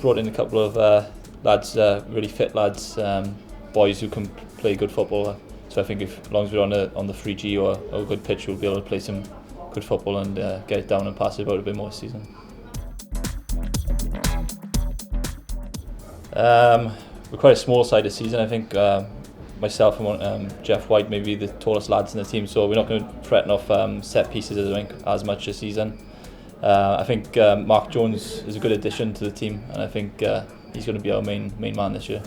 brought in a couple of lads, really fit lads, boys who can play good football. So I think as long as we're on the 3G or a good pitch, we'll be able to play some good football and get it down and pass it about a bit more this season. We're quite a small side this season. I think myself and Jeff White may be the tallest lads in the team, so we're not going to threaten off set pieces as much this season. I think Mark Jones is a good addition to the team, and I think he's going to be our main man this year.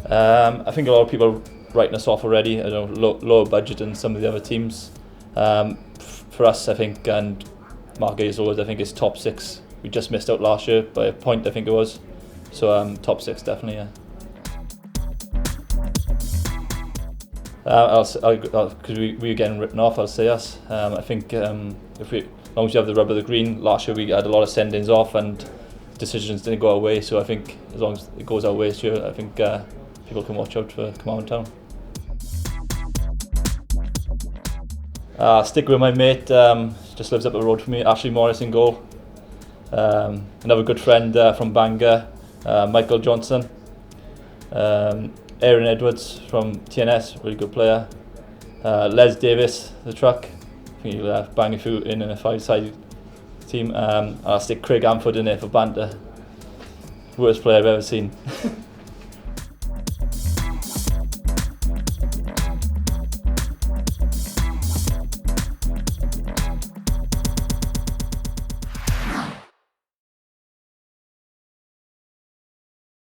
I think a lot of people are writing us off already. I don't know, lower budget than some of the other teams. For us, I think, and Mark Gay's always, I think it's top 6. We just missed out last year by a point, I think it was. So top 6 definitely, yeah. Because we were getting written off, I'll say us. I think as long as you have the rub of the green, last year we had a lot of send-ins off and decisions didn't go our way. So I think as long as it goes our way this year, I think people can watch out for Carmarthen Town. Stick with my mate, just lives up the road from me, Ashley Morris in goal. Another good friend from Bangor, Michael Johnson. Aaron Edwards from TNS, really good player. Les Davis, the truck. I think he'll bang a few in a 5-side team. I'll stick Craig Amford in there for banter. Worst player I've ever seen.